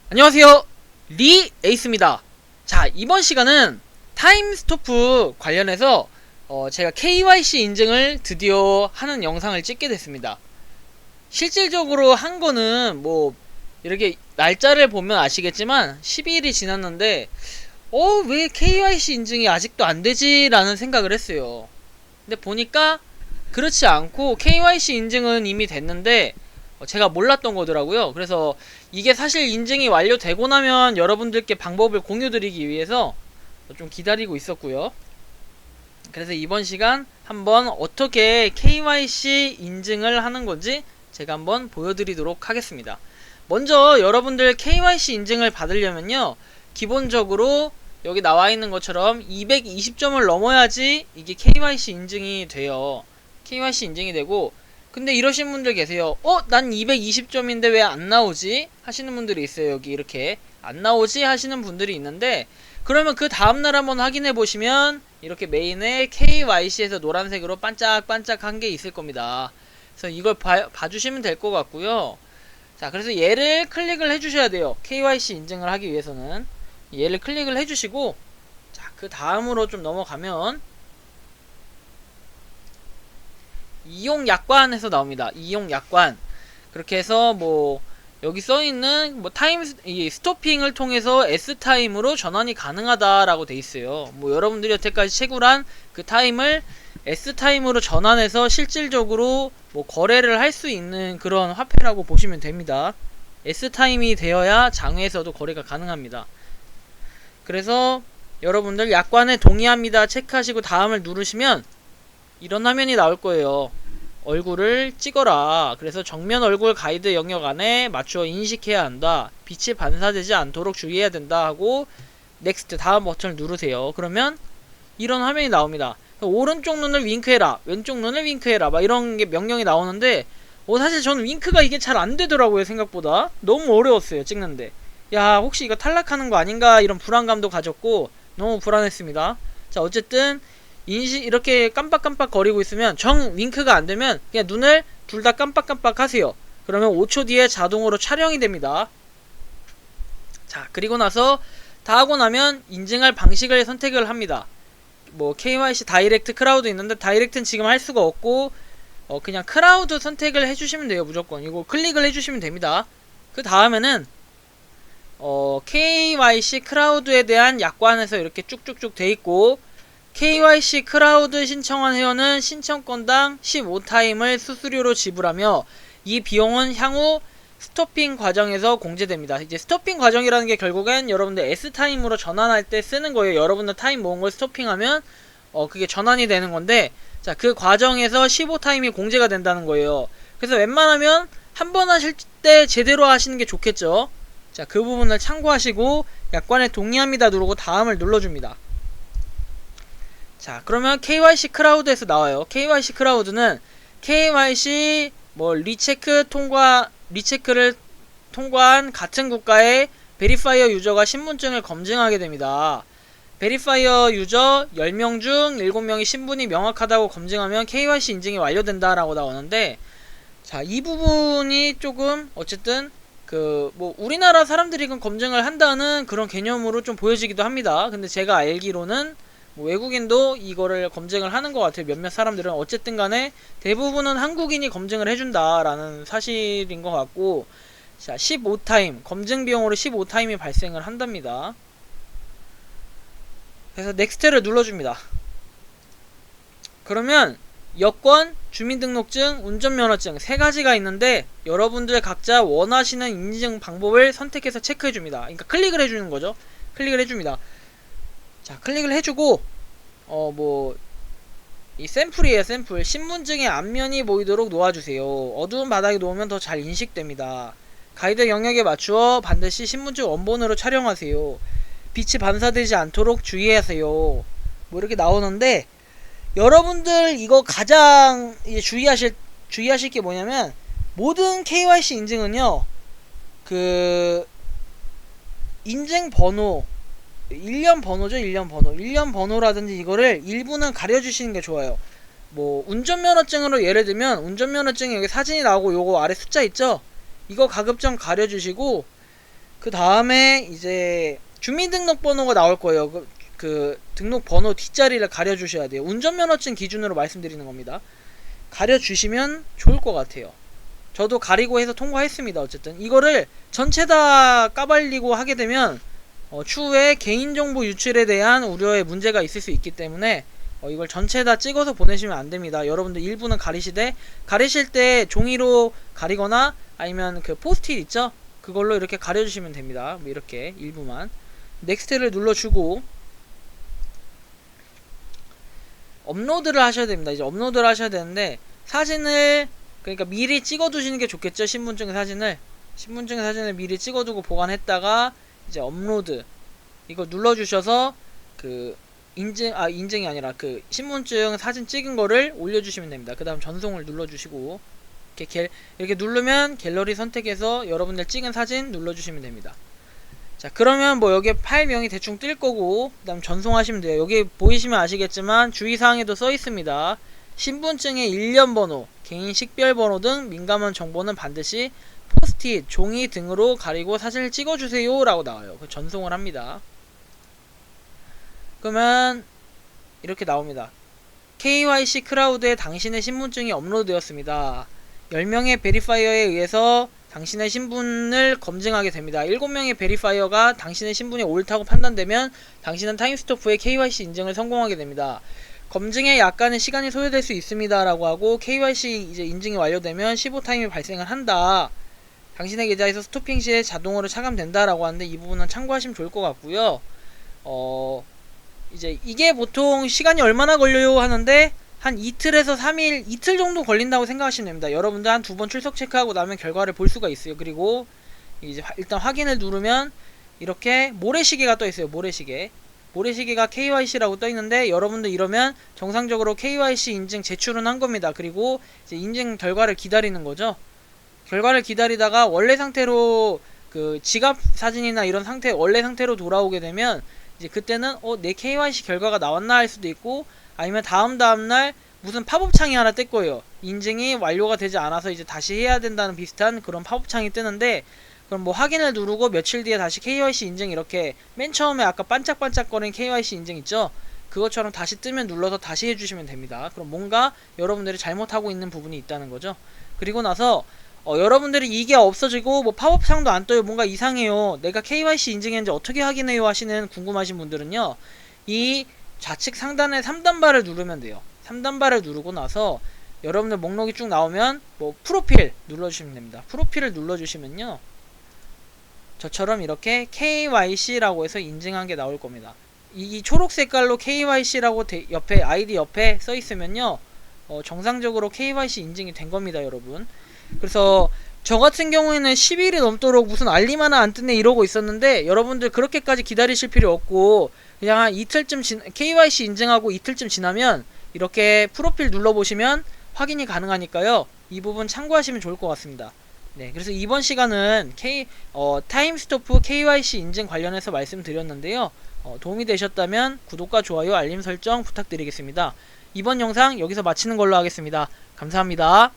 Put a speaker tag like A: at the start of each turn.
A: 안녕하세요, 리 에이스입니다. 자, 이번 시간은 타임스토프 관련해서 제가 KYC 인증을 드디어 하는 영상을 찍게 됐습니다. 실질적으로 한 거는 뭐 이렇게 날짜를 보면 아시겠지만 12일이 지났는데 왜 KYC 인증이 아직도 안 되지? 라는 생각을 했어요. 근데 보니까 그렇지 않고 KYC 인증은 이미 됐는데 제가 몰랐던 거더라고요. 그래서 이게 사실 인증이 완료되고 나면 여러분들께 방법을 공유드리기 위해서 좀 기다리고 있었고요. 그래서 이번 시간 한번 어떻게 KYC 인증을 하는 건지 제가 한번 보여드리도록 하겠습니다. 먼저 여러분들 KYC 인증을 받으려면요, 기본적으로 여기 나와 있는 것처럼 220점을 넘어야지 이게 KYC 인증이 돼요. KYC 인증이 되고, 근데 이러신 분들 계세요. 난 220점인데 왜 안 나오지? 하시는 분들이 있어요. 여기 이렇게 안 나오지? 하시는 분들이 있는데, 그러면 그 다음날 한번 확인해 보시면 이렇게 메인에 KYC에서 노란색으로 반짝반짝한 게 있을 겁니다. 그래서 이걸 봐주시면 될 것 같고요. 자, 그래서 얘를 클릭을 해주셔야 돼요. KYC 인증을 하기 위해서는 얘를 클릭을 해주시고, 자, 그 다음으로 좀 넘어가면 이용약관에서 나옵니다. 이용약관. 그렇게 해서 뭐 여기 써있는 뭐 이 스토핑을 통해서 S타임으로 전환이 가능하다라고 돼 있어요. 뭐 여러분들이 여태까지 채굴한 그 타임을 S타임으로 전환해서 실질적으로 뭐 거래를 할 수 있는 그런 화폐라고 보시면 됩니다. S타임이 되어야 장외에서도 거래가 가능합니다. 그래서 여러분들 약관에 동의합니다 체크하시고 다음을 누르시면 이런 화면이 나올 거예요. 얼굴을 찍어라. 그래서 정면 얼굴 가이드 영역 안에 맞추어 인식해야 한다. 빛이 반사되지 않도록 주의해야 된다 하고 넥스트 다음 버튼을 누르세요. 그러면 이런 화면이 나옵니다. 오른쪽 눈을 윙크해라, 왼쪽 눈을 윙크해라, 막 이런 게 명령이 나오는데 사실 저는 윙크가 이게 잘 안 되더라고요. 생각보다 너무 어려웠어요, 찍는데. 야, 혹시 이거 탈락하는 거 아닌가 이런 불안감도 가졌고 너무 불안했습니다. 자, 어쨌든 이렇게 깜빡깜빡 거리고 있으면 정 윙크가 안 되면 그냥 눈을 둘 다 깜빡깜빡 하세요. 그러면 5초 뒤에 자동으로 촬영이 됩니다. 자, 그리고 나서 다 하고 나면 인증할 방식을 선택을 합니다. 뭐 KYC 다이렉트 크라우드 있는데 다이렉트는 지금 할 수가 없고 그냥 크라우드 선택을 해주시면 돼요. 무조건 이거 클릭을 해주시면 됩니다. 그 다음에는 KYC 크라우드에 대한 약관에서 이렇게 쭉쭉쭉 돼 있고, KYC 크라우드 신청한 회원은 신청건당 15타임을 수수료로 지불하며 이 비용은 향후 스토핑 과정에서 공제됩니다. 이제 스토핑 과정이라는 게 결국엔 여러분들 S타임으로 전환할 때 쓰는 거예요. 여러분들 타임 모은 걸 스토핑하면 그게 전환이 되는 건데, 자, 그 과정에서 15타임이 공제가 된다는 거예요. 그래서 웬만하면 한 번 하실 때 제대로 하시는 게 좋겠죠. 자, 그 부분을 참고하시고 약관에 동의합니다 누르고 다음을 눌러줍니다. 자, 그러면 KYC 크라우드에서 나와요. KYC 크라우드는 KYC 리체크를 통과한 같은 국가의 베리파이어 유저가 신분증을 검증하게 됩니다. 베리파이어 유저 10명 중 7명이 신분이 명확하다고 검증하면 KYC 인증이 완료된다라고 나오는데, 자, 이 부분이 조금 어쨌든 우리나라 사람들이 검증을 한다는 그런 개념으로 좀 보여지기도 합니다. 근데 제가 알기로는 외국인도 이거를 검증을 하는 것 같아요. 몇몇 사람들은. 어쨌든 간에 대부분은 한국인이 검증을 해준다라는 사실인 것 같고, 자, 15타임 검증 비용으로 15타임이 발생을 한답니다. 그래서 넥스트를 눌러줍니다. 그러면 여권, 주민등록증, 운전면허증 세 가지가 있는데 여러분들 각자 원하시는 인증 방법을 선택해서 체크해줍니다. 그러니까 클릭을 해주는 거죠. 클릭을 해줍니다. 자, 클릭을 해주고 이 샘플이에요. 샘플. 신분증의 앞면이 보이도록 놓아주세요. 어두운 바닥에 놓으면 더 잘 인식됩니다. 가이드 영역에 맞추어 반드시 신분증 원본으로 촬영하세요. 빛이 반사되지 않도록 주의하세요. 뭐 이렇게 나오는데, 여러분들 이거 가장 주의하실 게 뭐냐면, 모든 KYC 인증은요, 인증 번호, 일련 번호죠. 일련 번호라든지 이거를 일부는 가려주시는 게 좋아요. 뭐 운전면허증으로 예를 들면 운전면허증에 여기 사진이 나오고 요거 아래 숫자 있죠. 이거 가급적 가려주시고, 그 다음에 이제 주민등록번호가 나올 거예요. 그 등록번호 뒷자리를 가려주셔야 돼요. 운전면허증 기준으로 말씀드리는 겁니다. 가려주시면 좋을 것 같아요. 저도 가리고 해서 통과했습니다. 어쨌든 이거를 전체 다 까발리고 하게 되면 추후에 개인정보 유출에 대한 우려의 문제가 있을 수 있기 때문에 이걸 전체 다 찍어서 보내시면 안됩니다. 여러분들 일부는 가리실 때 종이로 가리거나 아니면 그 포스트잇 있죠? 그걸로 이렇게 가려주시면 됩니다. 뭐 이렇게 일부만 넥스트를 눌러주고 업로드를 하셔야 됩니다. 이제 업로드를 하셔야 되는데 사진을 그러니까 미리 찍어두시는 게 좋겠죠. 신분증 사진을 미리 찍어두고 보관했다가 이제 업로드 이거 눌러주셔서 그 인증이 아니라 그 신분증 사진 찍은 거를 올려주시면 됩니다. 그 다음 전송을 눌러주시고 이렇게 누르면 갤러리 선택해서 여러분들 찍은 사진 눌러주시면 됩니다. 자, 그러면 뭐 여기에 파일명이 대충 뜰 거고 그 다음 전송하시면 돼요. 여기 보이시면 아시겠지만 주의사항에도 써 있습니다. 신분증의 일련 번호, 개인 식별번호 등 민감한 정보는 반드시 포스트잇, 종이 등으로 가리고 사진을 찍어주세요 라고 나와요. 전송을 합니다. 그러면 이렇게 나옵니다. KYC 크라우드에 당신의 신분증이 업로드되었습니다. 10명의 베리파이어에 의해서 당신의 신분을 검증하게 됩니다. 7명의 베리파이어가 당신의 신분이 옳다고 판단되면 당신은 타임스토프의 KYC 인증을 성공하게 됩니다. 검증에 약간의 시간이 소요될 수 있습니다 라고 하고 KYC 이제 인증이 완료되면 15타임이 발생을 한다. 당신의 계좌에서 스토핑 시에 자동으로 차감된다 라고 하는데 이 부분은 참고하시면 좋을 것 같고요. 이제 이게 보통 시간이 얼마나 걸려요 하는데 한 이틀에서 3일, 이틀 정도 걸린다고 생각하시면 됩니다. 여러분들 한 2번 출석 체크하고 나면 결과를 볼 수가 있어요. 그리고 이제 일단 확인을 누르면 이렇게 모래시계가 떠 있어요. 모래시계가 KYC라고 떠 있는데 여러분들 이러면 정상적으로 KYC 인증 제출은 한 겁니다. 그리고 이제 인증 결과를 기다리는 거죠. 결과를 기다리다가 원래 상태로 그 지갑 사진이나 이런 상태 원래 상태로 돌아오게 되면 이제 그때는 내 KYC 결과가 나왔나 할 수도 있고 아니면 다음날 무슨 팝업 창이 하나 뜰 거예요. 인증이 완료가 되지 않아서 이제 다시 해야 된다는 비슷한 그런 팝업 창이 뜨는데 그럼 뭐 확인을 누르고 며칠 뒤에 다시 KYC 인증 이렇게 맨 처음에 아까 반짝반짝거리는 KYC 인증 있죠? 그것처럼 다시 뜨면 눌러서 다시 해주시면 됩니다. 그럼 뭔가 여러분들이 잘못하고 있는 부분이 있다는 거죠. 그리고 나서 여러분들이 이게 없어지고 뭐 팝업 창도 안 떠요. 뭔가 이상해요. 내가 KYC 인증했는지 어떻게 확인해요 하시는 궁금하신 분들은요. 이 좌측 상단에 3단바를 누르면 돼요. 3단바를 누르고 나서 여러분들 목록이 쭉 나오면 뭐 프로필 눌러주시면 됩니다. 프로필을 눌러주시면요. 저처럼 이렇게 KYC라고 해서 인증한 게 나올 겁니다. 이 초록 색깔로 KYC라고 옆에 아이디 옆에 써 있으면요. 정상적으로 KYC 인증이 된 겁니다, 여러분. 그래서 저 같은 경우에는 10일이 넘도록 무슨 알림 하나 안 뜨네 이러고 있었는데 여러분들 그렇게까지 기다리실 필요 없고 그냥 한 이틀쯤 KYC 인증하고 이틀쯤 지나면 이렇게 프로필 눌러보시면 확인이 가능하니까요. 이 부분 참고하시면 좋을 것 같습니다. 네, 그래서 이번 시간은 타임스토프 KYC 인증 관련해서 말씀드렸는데요. 도움이 되셨다면 구독과 좋아요, 알림 설정 부탁드리겠습니다. 이번 영상 여기서 마치는 걸로 하겠습니다. 감사합니다.